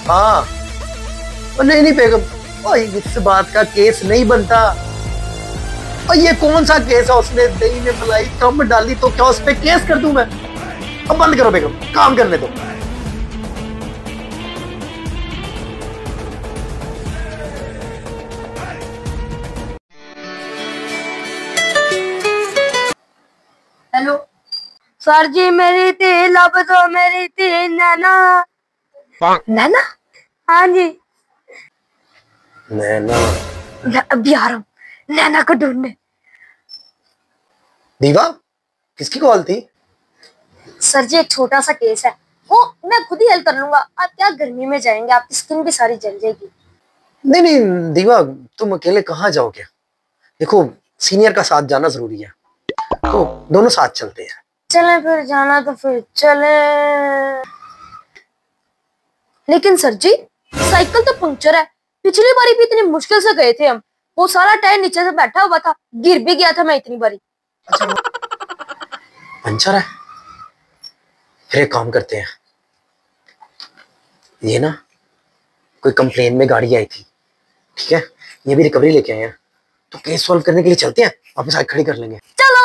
हाँ। नहीं नहीं बेगम, और इस बात का केस नहीं बनता। और ये कौन सा केस है, उसने दही में मलाई कम डाली तो क्या उस पे केस कर दूं मैं? अब बंद करो बेगम, काम करने दो। हेलो सर जी, मेरी थी लब दो, मेरी थी नैना। नैना? हाँ जी। नैना? अभी आ रहा हूँ, नैना को ढूंढने। दीवा, किसकी कॉल थी? सर जी एक छोटा सा केस है, वो मैं खुद ही हल कर लूंगा। आप क्या गर्मी में जाएंगे, आपकी स्किन भी सारी जल जाएगी। नहीं नहीं दीवा, तुम अकेले कहाँ जाओगे? देखो, सीनियर का साथ जाना जरूरी है, तो दोनों साथ चलते हैं। चलें फिर, जाना तो फिर चलें। लेकिन सर जी साइकिल तो पंक्चर है, पिछली बारी भी इतनी मुश्किल से गए थे हम, वो सारा टायर नीचे से बैठा हुआ था, गिर भी गया था मैं इतनी बारी। अच्छा, पंचर है? फिर एक काम करते हैं, ये ना कोई कंप्लेन में गाड़ी आई थी, ठीक है, ये भी रिकवरी लेके आए हैं, तो केस सॉल्व करने के लिए चलते हैं, वापस आगे खड़ी कर लेंगे। चलो।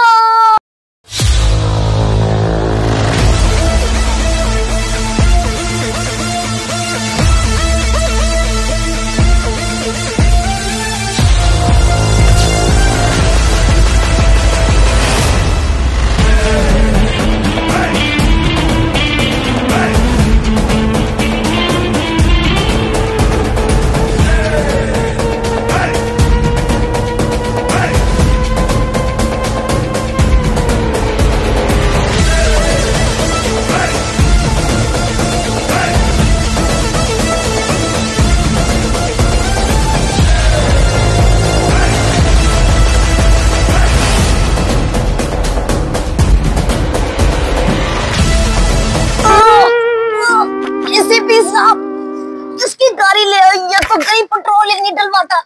इसकी गाड़ी ले आई है तो कहीं पेट्रोल ही नहीं डलवाता।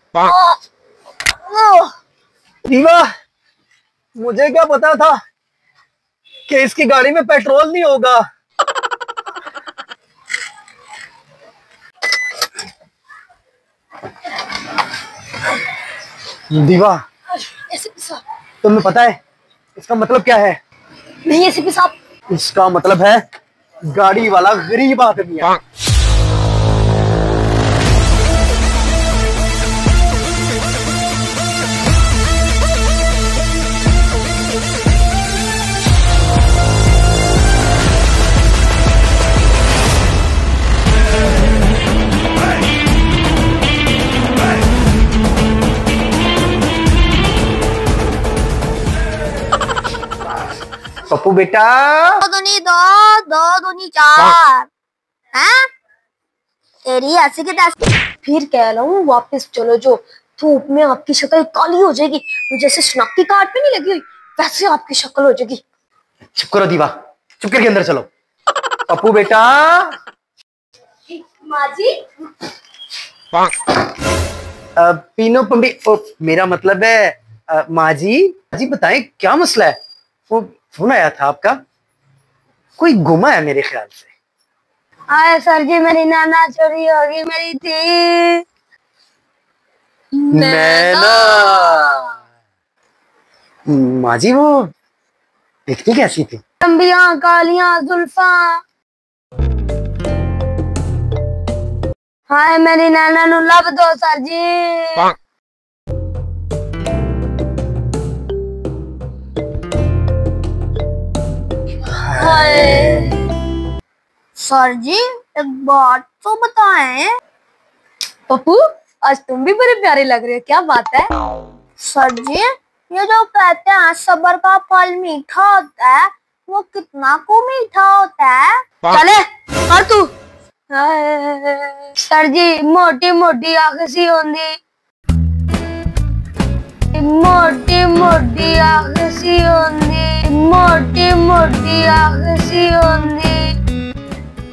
दीवा, मुझे क्या पता था कि इसकी गाड़ी में पेट्रोल नहीं होगा। दीवा, तुम्हें पता है इसका मतलब क्या है? नहीं एसीपी साहब, इसका मतलब है गाड़ी वाला गरीब आदमी है। पप्पू बेटा, दो दूनी दो, दो दूनी चार। हैं? तेरी ऐसी की तैसी। फिर कह रहा हूँ वापस चलो, जो धूप में आपकी शक्ल काली हो जाएगी, जैसे शनाख्ती कार्ड पे नहीं लगी हुई वैसे आपकी शक्ल हो जाएगी। चुप करो दीवा, चुप करके अंदर चलो। पप्पू बेटा। माँ जी। पीनो पंडी, मेरा मतलब है माँ जी। जी बताएं क्या मसला है? वो फोन आया था आपका, कोई गुमा है मेरे ख्याल से। आए सर जी, मेरी नैना चोरी होगी, मेरी थी नैना। माँ जी वो दिखती कैसी थी? लंबियां कालियां जुल्फा। हाय मेरी नैना नु लब दो सर जी। सर जी एक बात तो बताएं। पप्पू आज तुम भी बड़े प्यारे लग रहे हो, क्या बात है? सर जी ये जो कहते हैं सब्र का फल मीठा होता है, वो कितना को मीठा होता है? चले कर तू। सर जी मोटी मोटी आंखें सी होंगी, मोटी मोटी आंखें सी होंगी, मोटी मोटी आंखें सी होंगी।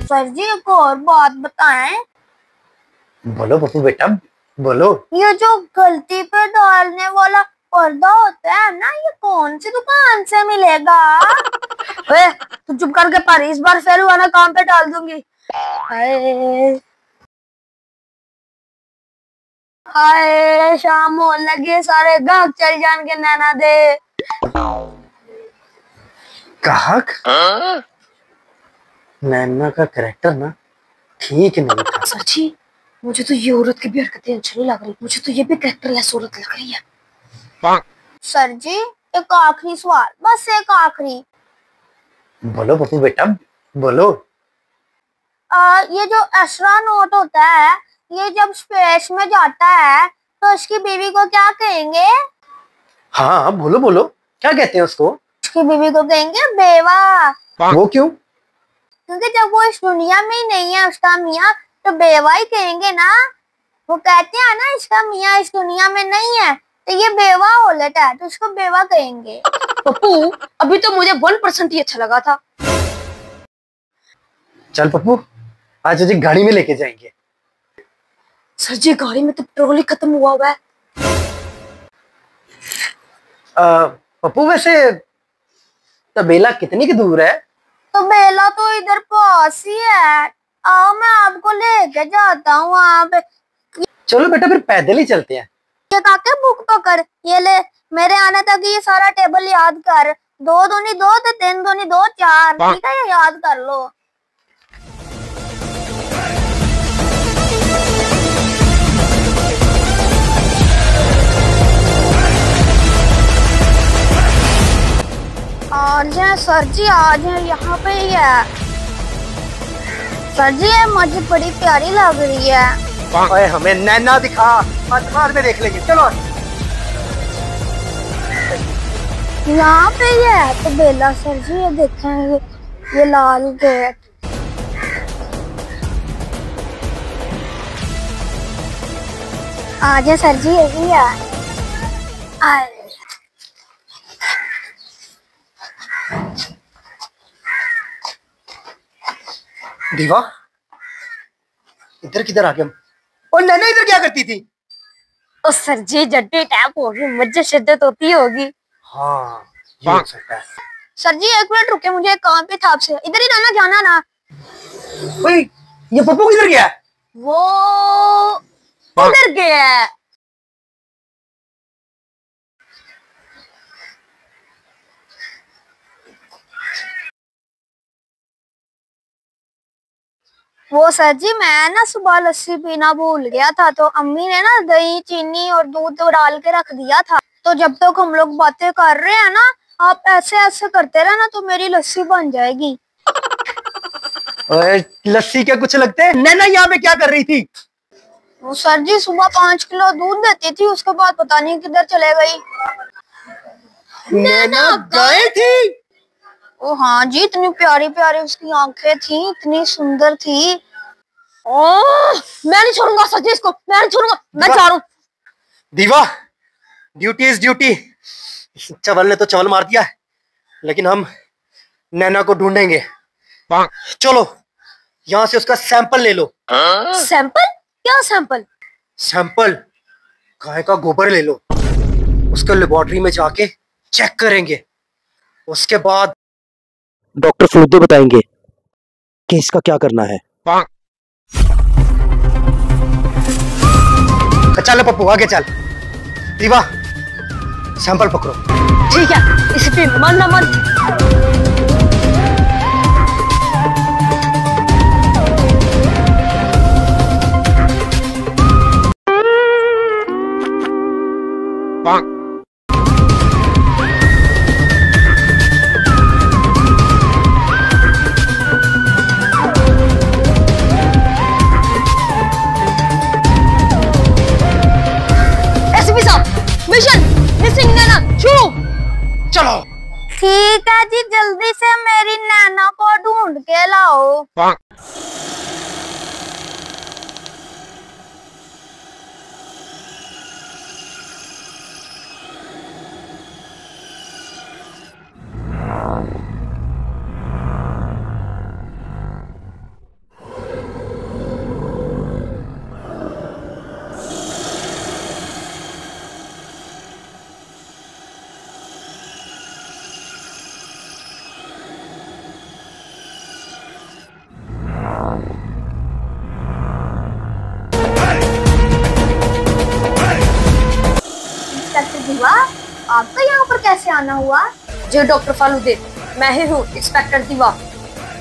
सर जी एक और बात बताएं। बोलो पप्पू बेटा, बोलो। ये जो गलती पे डालने वाला पर्दा होता है ना, ये कौन सी दुकान से मिलेगा? तू चुप करके पढ़, इस बार फेल हुआ ना काम पे डाल दूंगी। हाय शाम होने लगी, सारे गाहक चल जान के नैना दे। गाहक? नैना का कैरेक्टर ना ठीक नहीं था। सर जी, मुझे तो ये औरत की भी हरकतें अच्छी नहीं लग रही, मुझे तो ये भी कैरेक्टरलेस औरत लग रही है। सर जी, एक आखिरी सवाल, बस एक आखिरी। बोलो पप्पू बेटा, बोलो। ये जो एस्ट्रोनॉट होता है, ये जब स्पेस में जाता है तो उसकी बीवी को क्या कहेंगे? हाँ बोलो बोलो, क्या कहते हैं उसको? उसकी बीवी को कहेंगे बेवा। वो क्यों? क्योंकि जब वो इस दुनिया में ही नहीं है उसका मियाँ, तो बेवा ही कहेंगे ना। वो कहते हैं ना इसका मियाँ इस दुनिया में नहीं है, तो ये बेवा हो लेता है, तो इसको बेवा कहेंगे। पप्पू, अभी तो मुझे 1% ही अच्छा लगा था। चल पप्पू, आज तुझे गाड़ी में लेके जाएंगे। सर जी, गाड़ी में तो पेट्रोल ही खत्म हुआ है। पप्पू वैसे तबेला कितनी की दूर है? तो बेला तो इधर पास ही है, आओ मैं आपको लेके जाता हूँ वहाँ पे। चलो बेटा फिर पैदल ही चलते हैं। ये काके बुक पकड़, ये ले, मेरे आने तक ये सारा टेबल याद कर। 2 दूनी 2 तो 3 दूनी 2 4, ठीक है, ये याद कर लो। आ जाए सर जी, आ जाए, यहाँ पे ही है। सर जी, ये मुझे बड़ी प्यारी लग रही है। ओए हमें नैना दिखा, बाद में देख लेंगे, चलो। यहाँ पे ही है तो बेला सर जी, ये देखें, ये लाल गेट। आ जाए सर जी, यही है। दीवा, इधर किधर आ गए हम? और नैना इधर क्या करती थी? ओ सर जी, जड्डी टैप होगी, मुझे शिद्दत होती होगी। हाँ, ये हो सकता है। सर जी 1 मिनट रुके, मुझे एक काम पे था आपसे, इधर ही रहना, जाना ना। ओए, ये पप्पू किधर गया? वो उधर गया है। वो सर जी, मैं ना सुबह लस्सी पीना भूल गया था, तो अम्मी ने ना दही चीनी और दूध तो डाल के रख दिया था। तो जब तक हम लोग बातें कर रहे हैं ना, आप ऐसे ऐसे करते रहना, तो मेरी लस्सी बन जाएगी। ओए, लस्सी क्या कुछ लगते हैं? नैना यहाँ पे क्या कर रही थी? वो सर जी सुबह 5 किलो दूध देती थी, उसके बाद पता नहीं किधर चले गई। नैना गाय थी? ओ हाँ जी, इतनी प्यारी प्यारी उसकी आंखें थी, इतनी सुंदर थी। ओह, मैं नहीं छोड़ूंगा सर जी इसको, मैं नहीं छोड़ूंगा, मैं जा रहा हूँ। दीवा, ड्यूटी इज ड्यूटी। चवल ने तो चवल मार दिया है, लेकिन हम नैना को ढूंढेंगे। चलो, यहाँ से उसका सैंपल ले लो। सैंपल? क्या सैंपल? सैंपल गाय का गोबर ले लो, उसका लेबोरेटरी में जाके चेक करेंगे। उसके बाद डॉक्टर फलूदे बताएंगे कि इसका क्या करना है। चल पप्पू, आगे चल। दीवा, सैंपल पकड़ो। ठीक है, इस पे मन ना मन। मिशन मिसिंग नैना शुरू। चलो। ठीक है जी, जल्दी से मेरी नैना को ढूंढ के लाओ। दीवा, आपका यहाँ पर कैसे आना हुआ? जी डॉक्टर फालूदे, मैं ही हूँ इंस्पेक्टर दीवा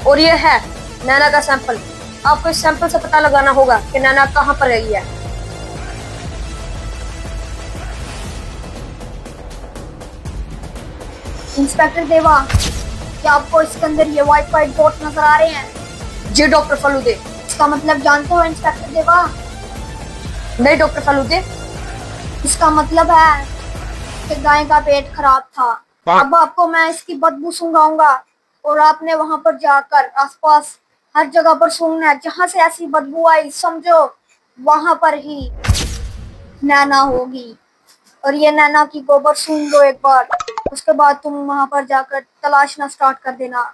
और ये है नैना का सैंपल। आपको इस सैंपल से पता लगाना होगा कि नैना कहाँ पर गई है। इंस्पेक्टर देवा, क्या आपको इसके अंदर ये व्हाइट व्हाइट डॉट नजर आ रहे हैं? जी डॉक्टर फालूदे। इसका मतलब जानते हो इंस्पेक्टर देवा? नहीं डॉक्टर फालूदे। इसका मतलब है कि गाय का पेट खराब था। अब आपको मैं इसकी बदबू सूंघाऊंगा और आपने वहां पर जाकर आसपास हर जगह पर सूंघना है। जहां से ऐसी बदबू आई समझो वहां पर ही नैना होगी। और ये नैना की गोबर सूंघ लो एक बार, उसके बाद तुम वहां पर जाकर तलाशना स्टार्ट कर देना।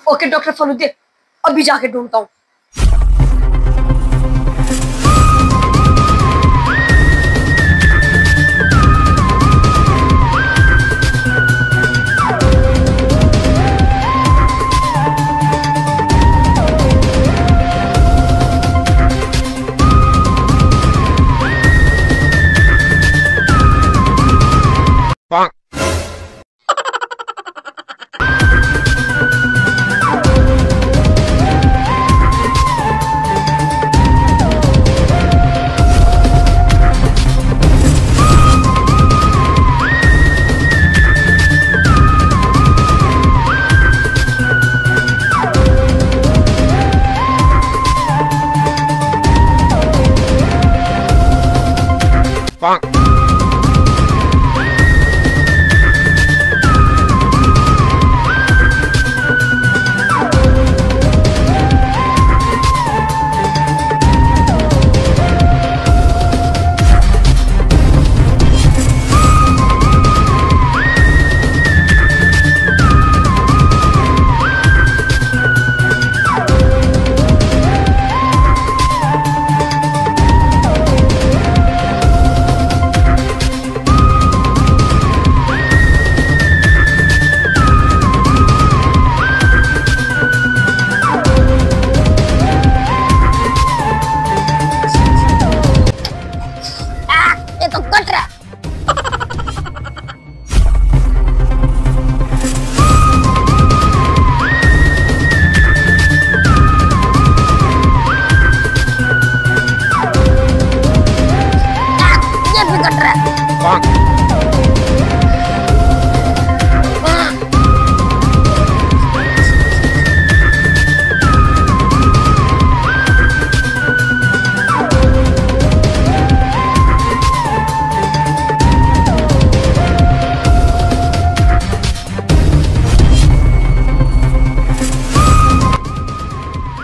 ओके डॉक्टर फालूदे, अभी जाके ढूंढता हूँ।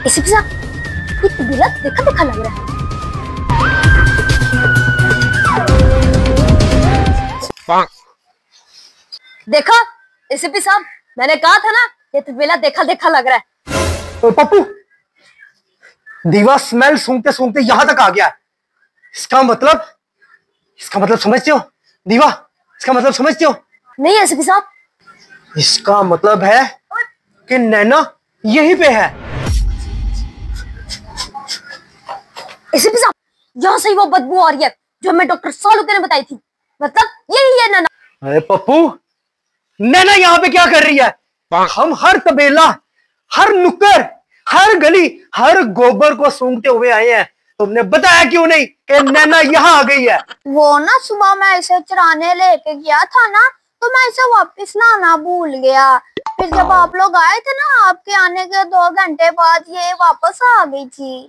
एसीपी साहब, ये तबीला देखा देखा लग रहा है। देखा एसीपी साहब, मैंने कहा था ना ये तबीला देखा देखा लग रहा है। तो पप्पू, दीवा स्मेल सूंघते सूंघते यहां तक आ गया। इसका मतलब समझते हो दीवा? इसका मतलब समझते हो? नहीं एसीपी साहब। इसका मतलब है कि नैना यहीं पे है। एसीपी साहब, यहाँ से ही वो बदबू आ रही है जो हमें डॉक्टर सालुके ने बताई थी। मतलब यही है नैना। अरे पप्पू, नैना यहाँ पे क्या कर रही है? हम हर तबेला, हर नुक्कड़, हर गली, हर गोबर को सूंघते हुए आए हैं। तुमने बताया क्यों नहीं कि नैना यहाँ आ गई है? वो ना सुबह मैं इसे चराने लेके गया था ना, तो मैं इसे वापस लाना भूल गया। फिर जब आप लोग आए थे ना, आपके आने के 2 घंटे बाद ये वापस आ गई थी।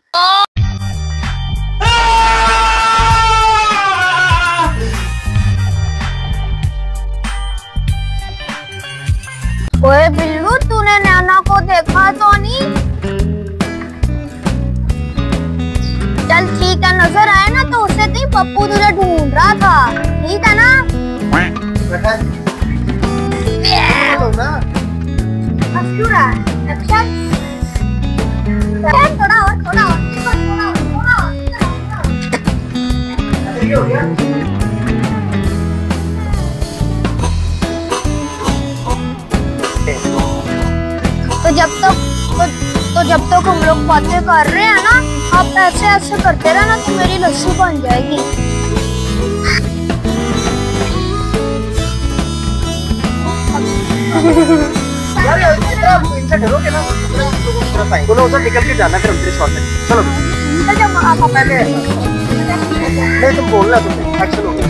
ओए बिल्लू, तूने नैना को देखा तो नहीं? चल ठीक है, नजर आए ना तो उसे कहीं पप्पू तुझे ढूंढ रहा था, ठीक है ना? तो जब तक हम लोग बातें कर रहे हैं ना, आप ऐसे ऐसे करते रहना तो मेरी लस्सी बन जाएगी। यार आप इनसे डरोगे ना, दोनों उधर निकल के जाना फिर हमसे शॉर्ट में। चलो आप पहले नहीं तुम बोलना, तुमने एक्शन हो गया।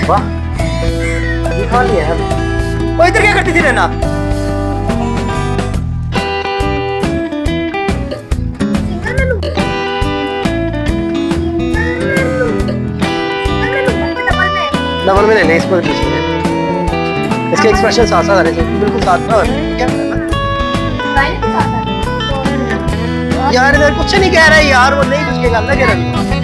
वाह ये खा लिया है। वो इधर क्या करती थी नैना? डबल में ले ले इसको, इसके एक्सप्रेशन साथ साथ आ रहे थे, बिल्कुल साथ में। क्या यार इधर कुछ नहीं कह रहा है यार, वो नहीं कुछ कह रहा है।